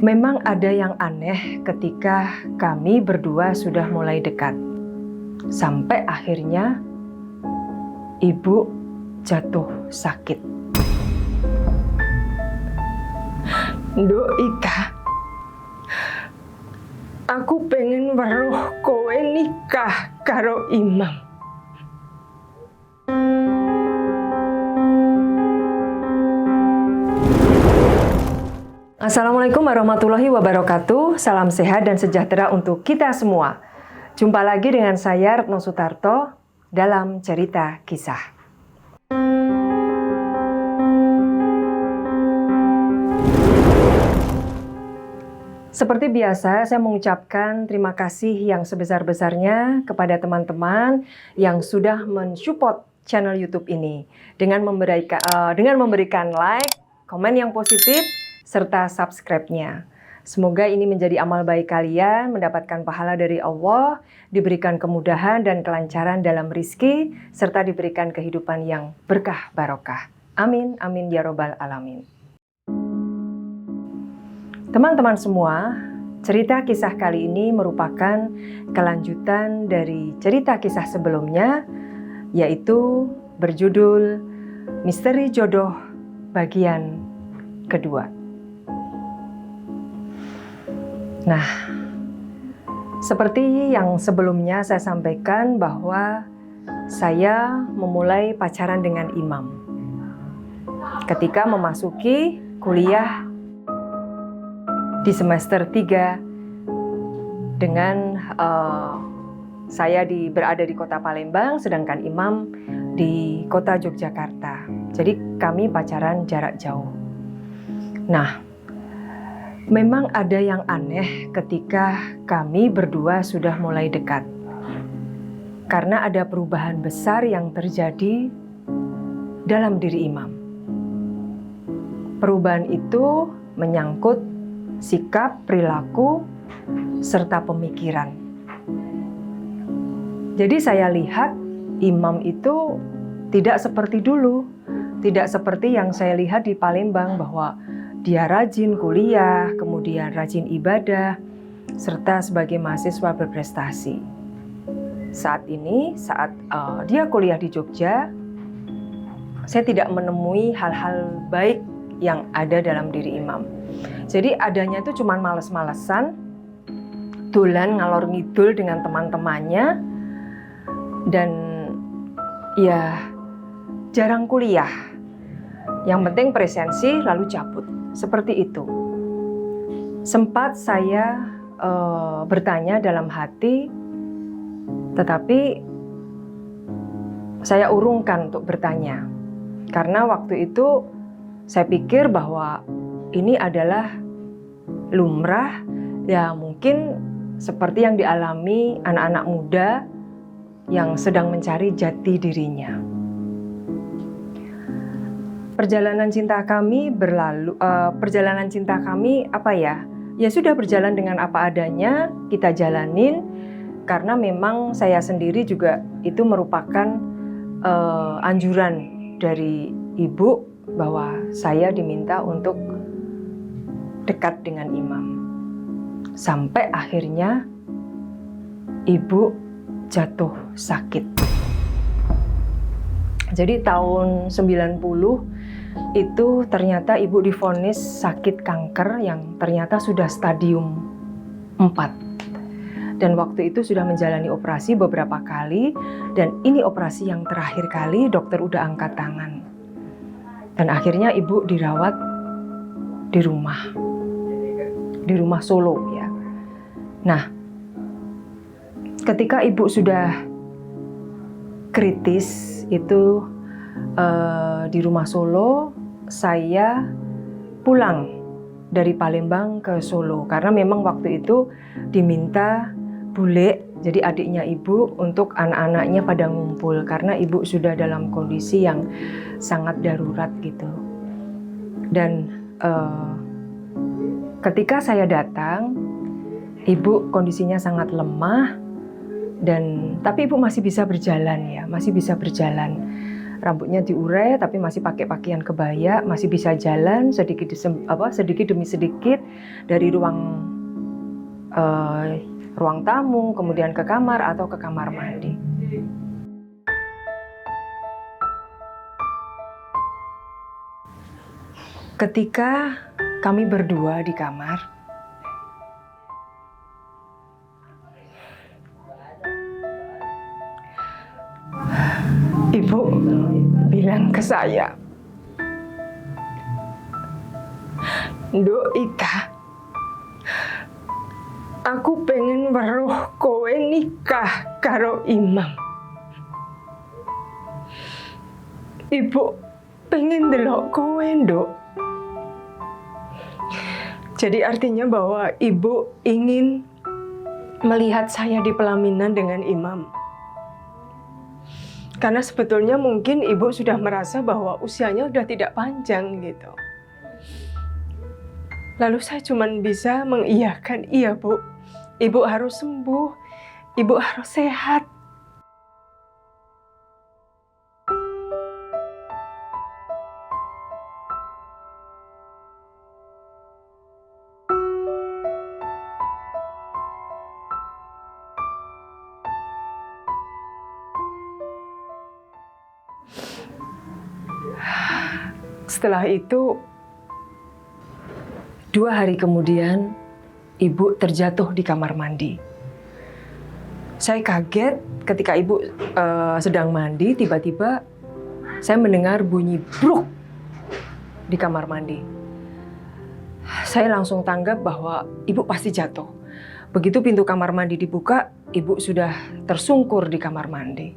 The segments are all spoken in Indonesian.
Memang ada yang aneh ketika kami berdua sudah mulai dekat. Sampai akhirnya ibu jatuh sakit. Nduk Ika, aku pengen weruh kowe nikah karo Imam. Assalamualaikum warahmatullahi wabarakatuh. Salam sehat dan sejahtera untuk kita semua. Jumpa lagi dengan saya Retno Sutarto dalam cerita kisah. Seperti biasa, saya mengucapkan terima kasih yang sebesar-besarnya kepada teman-teman yang sudah mensupport channel YouTube ini dengan memberikan like, komen yang positif, serta subscribe-nya. Semoga ini menjadi amal baik kalian, mendapatkan pahala dari Allah, diberikan kemudahan dan kelancaran dalam rizki, serta diberikan kehidupan yang berkah barokah. Amin, amin ya robbal alamin. Teman-teman semua, cerita kisah kali ini merupakan kelanjutan dari cerita kisah sebelumnya, yaitu berjudul Misteri Jodoh bagian kedua. Nah, seperti yang sebelumnya saya sampaikan bahwa saya memulai pacaran dengan Imam ketika memasuki kuliah di semester 3 dengan saya berada di kota Palembang sedangkan Imam di kota Yogyakarta. Jadi kami pacaran jarak jauh. Nah, memang ada yang aneh ketika kami berdua sudah mulai dekat. Karena ada perubahan besar yang terjadi dalam diri Imam. Perubahan itu menyangkut sikap, perilaku, serta pemikiran. Jadi saya lihat Imam itu tidak seperti dulu. Tidak seperti yang saya lihat di Palembang bahwa dia rajin kuliah, kemudian rajin ibadah, serta sebagai mahasiswa berprestasi. Saat ini, saat dia kuliah di Jogja, saya tidak menemui hal-hal baik yang ada dalam diri Imam. Jadi adanya itu cuma males-malesan, dolan ngalor ngidul dengan teman-temannya, dan ya jarang kuliah. Yang penting presensi lalu cabut. Seperti itu. Sempat saya bertanya dalam hati, tetapi saya urungkan untuk bertanya. Karena waktu itu saya pikir bahwa ini adalah lumrah, ya mungkin seperti yang dialami anak-anak muda yang sedang mencari jati dirinya. Perjalanan cinta kami ya sudah berjalan dengan apa adanya, kita jalanin karena memang saya sendiri juga itu merupakan anjuran dari ibu bahwa saya diminta untuk dekat dengan Imam. Sampai akhirnya ibu jatuh sakit. Jadi tahun 90 itu ternyata ibu divonis sakit kanker yang ternyata sudah stadium 4. Dan waktu itu sudah menjalani operasi beberapa kali, dan ini operasi yang terakhir kali dokter udah angkat tangan. Dan akhirnya ibu dirawat di rumah Solo ya. Nah, ketika ibu sudah kritis itu di rumah Solo, saya pulang dari Palembang ke Solo karena memang waktu itu diminta bule, jadi adiknya ibu, untuk anak-anaknya pada ngumpul karena ibu sudah dalam kondisi yang sangat darurat gitu. Dan ketika saya datang, ibu kondisinya sangat lemah, tapi ibu masih bisa berjalan ya, masih bisa berjalan. rambutnya diurai tapi masih pakai pakaian kebaya, masih bisa jalan sedikit demi sedikit dari ruang tamu, kemudian ke kamar atau ke kamar mandi. Ketika kami berdua di kamar, Ibu bilang ke saya, "Nduk Ika, aku pengen weruh kowe nikah karo Imam. Ibu pengen delok kowe, Nduk." Jadi artinya bahwa ibu ingin melihat saya di pelaminan dengan Imam. Karena sebetulnya mungkin ibu sudah merasa bahwa usianya sudah tidak panjang gitu. Lalu saya cuma bisa mengiyakan, "Iya Bu, ibu harus sembuh, ibu harus sehat." Setelah itu, 2 hari kemudian, ibu terjatuh di kamar mandi. Saya kaget ketika ibu sedang mandi, tiba-tiba saya mendengar bunyi bruk di kamar mandi. Saya langsung tanggap bahwa ibu pasti jatuh. Begitu pintu kamar mandi dibuka, ibu sudah tersungkur di kamar mandi.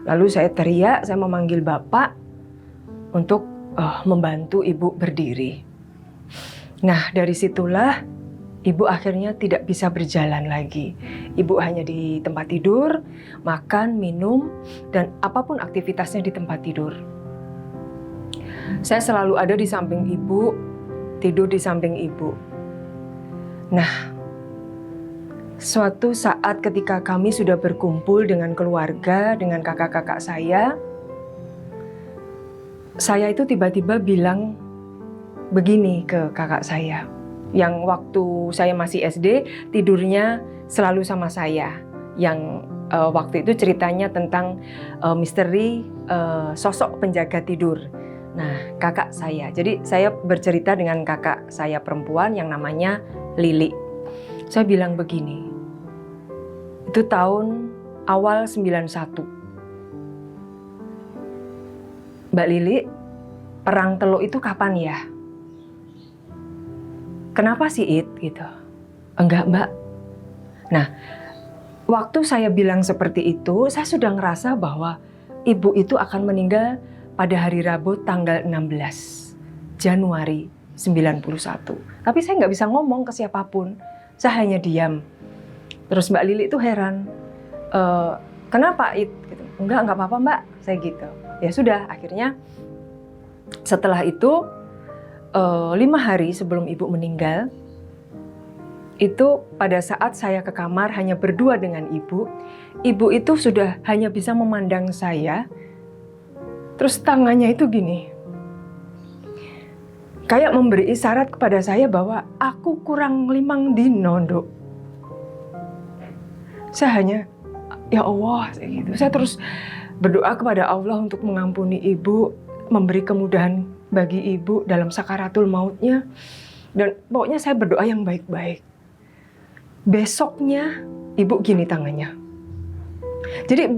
Lalu saya teriak, saya memanggil bapak untuk membantu ibu berdiri. Nah, dari situlah ibu akhirnya tidak bisa berjalan lagi. Ibu hanya di tempat tidur, makan, minum, dan apapun aktivitasnya di tempat tidur. Saya selalu ada di samping ibu, tidur di samping ibu. Nah, suatu saat ketika kami sudah berkumpul dengan keluarga, dengan kakak-kakak saya itu tiba-tiba bilang begini ke kakak saya, yang waktu saya masih SD tidurnya selalu sama saya, yang waktu itu ceritanya tentang misteri sosok penjaga tidur. Nah, kakak saya, jadi saya bercerita dengan kakak saya perempuan yang namanya Lili. Saya bilang begini, itu tahun awal 91. "Mbak Lili, perang Teluk itu kapan ya?" "Kenapa sih, It?" gitu. "Enggak, Mbak." Nah, waktu saya bilang seperti itu, saya sudah ngerasa bahwa ibu itu akan meninggal pada hari Rabu tanggal 16 Januari 91. Tapi saya nggak bisa ngomong ke siapapun, saya hanya diam. Terus Mbak Lili itu heran, "Kenapa, It?" gitu. Enggak apa-apa Mbak, saya gitu. Ya sudah, akhirnya setelah itu 5 hari sebelum ibu meninggal, itu pada saat saya ke kamar hanya berdua dengan ibu itu sudah hanya bisa memandang saya, terus tangannya itu gini, kayak memberi isyarat kepada saya bahwa aku kurang 5 dino, Nduk. Saya hanya, ya Allah, gitu. Saya terus berdoa kepada Allah untuk mengampuni ibu, memberi kemudahan bagi ibu dalam sakaratul mautnya. Dan pokoknya saya berdoa yang baik-baik. Besoknya ibu gini tangannya. Jadi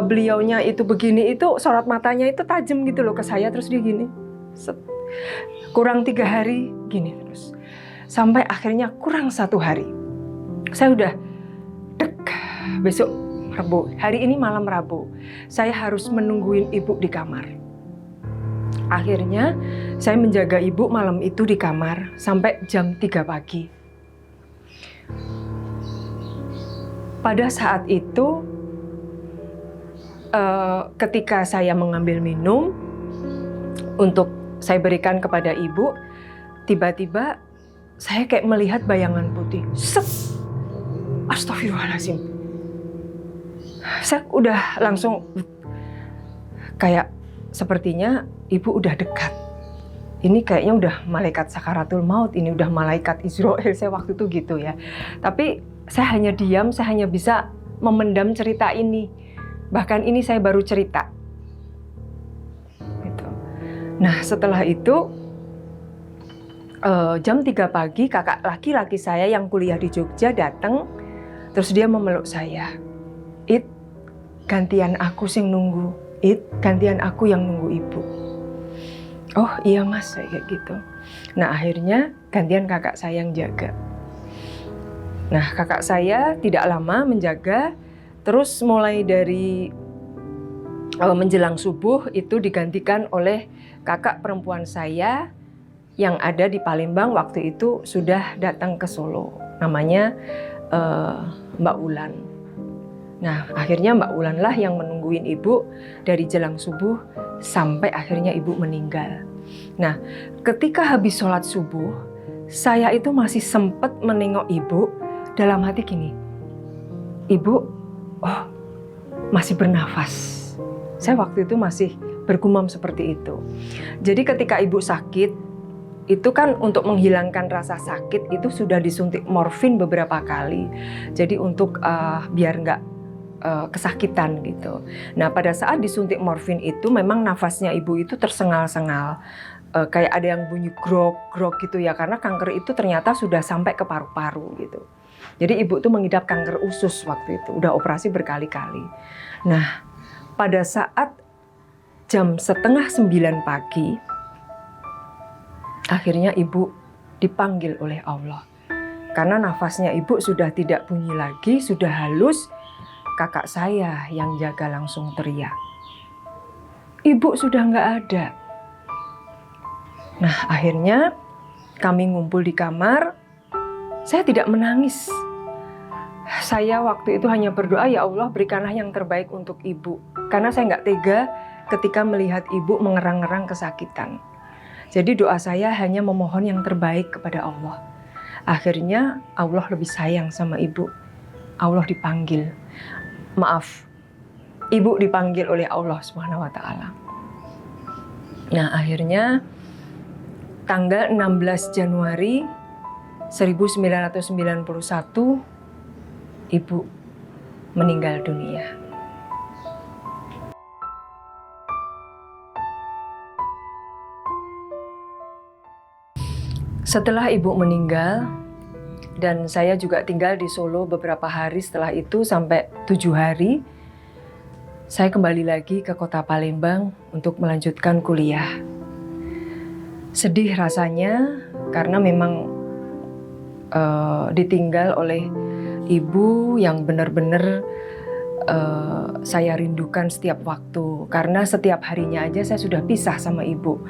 beliaunya itu begini, itu sorot matanya itu tajam gitu loh ke saya, terus dia gini. Set. Kurang 3 hari gini terus. Sampai akhirnya kurang 1 hari. Saya udah besok Rabu, hari ini malam Rabu, saya harus menungguin ibu di kamar. Akhirnya saya menjaga ibu malam itu di kamar sampai jam 3 pagi. Pada saat itu, ketika saya mengambil minum untuk saya berikan kepada ibu, tiba-tiba saya kayak melihat bayangan putih. Set! Astagfirullahaladzim. Saya udah langsung kayak sepertinya ibu udah dekat. Ini kayaknya udah malaikat sakaratul maut, ini udah malaikat Israel, saya waktu itu gitu ya. Tapi saya hanya diam, saya hanya bisa memendam cerita ini. Bahkan ini saya baru cerita. Gitu. Nah setelah itu, jam 3 pagi kakak laki-laki saya yang kuliah di Jogja datang, terus dia memeluk saya. It, gantian aku sing nunggu. It, gantian aku yang nunggu ibu. Oh iya mas, kayak gitu. Nah akhirnya gantian kakak saya yang jaga. Nah kakak saya tidak lama menjaga, terus mulai dari menjelang subuh itu digantikan oleh kakak perempuan saya yang ada di Palembang waktu itu sudah datang ke Solo. Namanya Mbak Ulan. Nah akhirnya Mbak Ulan lah yang menungguin ibu dari jelang subuh sampai akhirnya ibu meninggal. Nah, ketika habis sholat subuh, saya itu masih sempat menengok ibu dalam hati gini, ibu, oh masih bernafas. Saya waktu itu masih bergumam seperti itu. Jadi ketika ibu sakit, itu kan untuk menghilangkan rasa sakit itu sudah disuntik morfin beberapa kali. Jadi untuk biar nggak kesakitan gitu. Nah pada saat disuntik morfin itu memang nafasnya ibu itu tersengal-sengal, kayak ada yang bunyi grog-grog gitu ya, karena kanker itu ternyata sudah sampai ke paru-paru gitu. Jadi ibu tuh mengidap kanker usus waktu itu, udah operasi berkali-kali. Nah pada saat jam 8:30 pagi, akhirnya ibu dipanggil oleh Allah. Karena nafasnya ibu sudah tidak bunyi lagi, sudah halus. Kakak saya yang jaga langsung teriak, ibu sudah nggak ada. Nah akhirnya kami ngumpul di kamar. Saya tidak menangis. Saya waktu itu hanya berdoa, ya Allah berikanlah yang terbaik untuk ibu. Karena saya nggak tega ketika melihat ibu mengerang-ngerang kesakitan. Jadi doa saya hanya memohon yang terbaik kepada Allah. Akhirnya Allah lebih sayang sama ibu. Allah dipanggil. Maaf, ibu dipanggil oleh Allah Subhanahu wa Ta'ala. Nah, akhirnya tanggal 16 Januari 1991 ibu meninggal dunia. Setelah ibu meninggal, dan saya juga tinggal di Solo beberapa hari setelah itu sampai 7 hari. Saya kembali lagi ke kota Palembang untuk melanjutkan kuliah. Sedih rasanya karena memang ditinggal oleh ibu yang benar-benar saya rindukan setiap waktu. Karena setiap harinya aja saya sudah pisah sama ibu.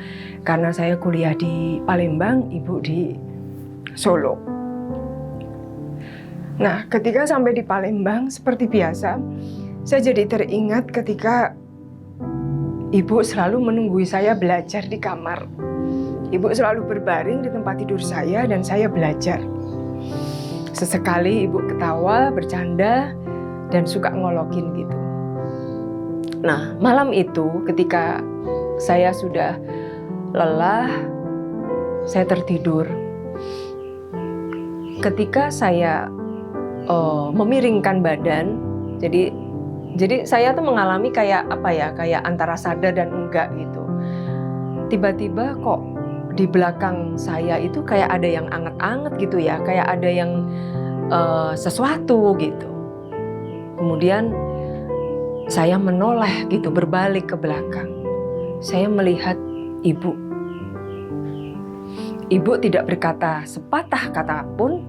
Karena saya kuliah di Palembang, ibu di Solo. Nah, ketika sampai di Palembang, seperti biasa, saya jadi teringat ketika ibu selalu menunggui saya belajar di kamar. Ibu selalu berbaring di tempat tidur saya dan saya belajar. Sesekali ibu ketawa, bercanda, dan suka ngolokin gitu. Nah, malam itu ketika saya sudah lelah, saya tertidur. Ketika saya memiringkan badan, jadi saya tuh mengalami kayak apa ya, kayak antara sadar dan enggak gitu. Tiba-tiba kok di belakang saya itu kayak ada yang anget-anget gitu ya, kayak ada yang sesuatu gitu. Kemudian saya menoleh gitu, berbalik ke belakang. Saya melihat ibu. Ibu tidak berkata sepatah kata pun,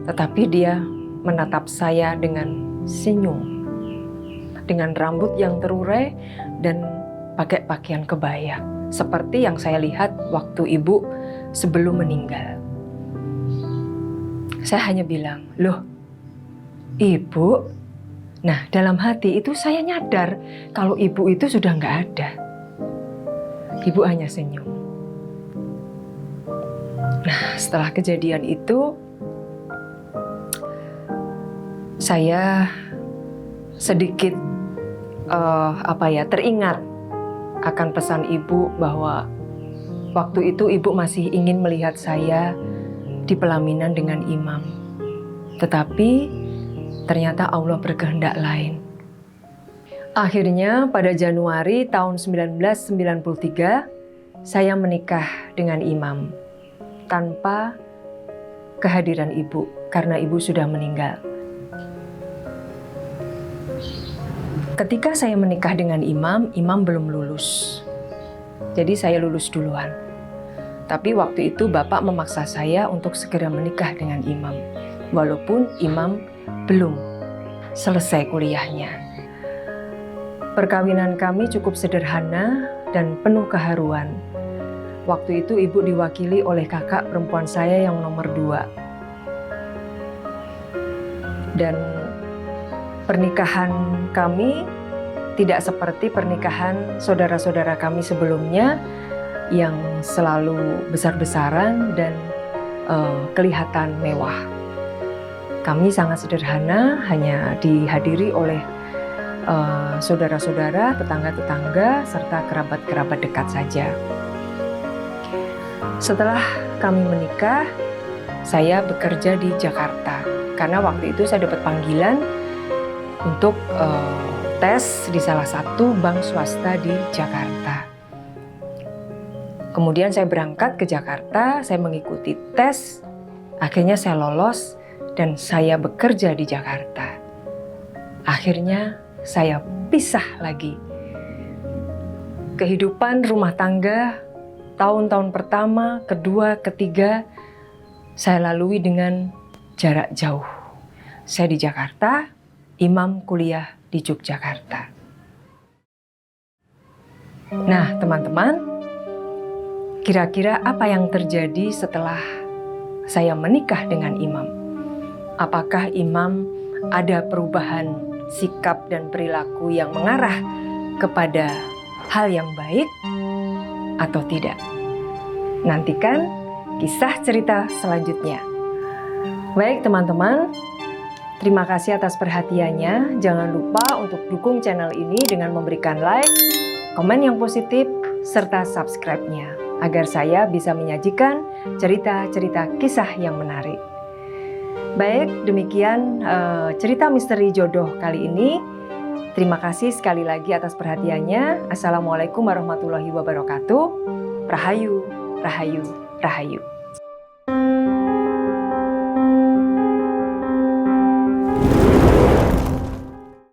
tetapi dia menatap saya dengan senyum, dengan rambut yang terurai dan pakai pakaian kebaya, seperti yang saya lihat waktu ibu sebelum meninggal. Saya hanya bilang, loh, ibu? Nah, dalam hati itu saya nyadar kalau ibu itu sudah nggak ada. Ibu hanya senyum. Nah, setelah kejadian itu, saya sedikit teringat akan pesan ibu bahwa waktu itu ibu masih ingin melihat saya di pelaminan dengan imam. Tetapi ternyata Allah berkehendak lain. Akhirnya pada Januari tahun 1993, saya menikah dengan imam tanpa kehadiran ibu karena ibu sudah meninggal. Ketika saya menikah dengan imam, imam belum lulus. Jadi saya lulus duluan. Tapi waktu itu bapak memaksa saya untuk segera menikah dengan imam. Walaupun imam belum selesai kuliahnya. Perkawinan kami cukup sederhana dan penuh keharuan. Waktu itu ibu diwakili oleh kakak perempuan saya yang nomor 2. Dan pernikahan kami tidak seperti pernikahan saudara-saudara kami sebelumnya yang selalu besar-besaran dan kelihatan mewah. Kami sangat sederhana, hanya dihadiri oleh saudara-saudara, tetangga-tetangga, serta kerabat-kerabat dekat saja. Setelah kami menikah, saya bekerja di Jakarta karena waktu itu saya dapat panggilan untuk tes di salah satu bank swasta di Jakarta. Kemudian saya berangkat ke Jakarta, saya mengikuti tes, akhirnya saya lolos dan saya bekerja di Jakarta. Akhirnya saya pisah lagi. Kehidupan rumah tangga tahun-tahun pertama, kedua, ketiga saya lalui dengan jarak jauh. Saya di Jakarta, imam kuliah di Yogyakarta. Nah, teman-teman, kira-kira apa yang terjadi setelah saya menikah dengan imam? Apakah imam ada perubahan sikap dan perilaku yang mengarah kepada hal yang baik atau tidak? Nantikan kisah cerita selanjutnya. Baik teman-teman, terima kasih atas perhatiannya. Jangan lupa untuk dukung channel ini dengan memberikan like, komen yang positif, serta subscribe-nya agar saya bisa menyajikan cerita-cerita kisah yang menarik. Baik, demikian cerita misteri jodoh kali ini. Terima kasih sekali lagi atas perhatiannya. Assalamualaikum warahmatullahi wabarakatuh. Rahayu, rahayu, rahayu.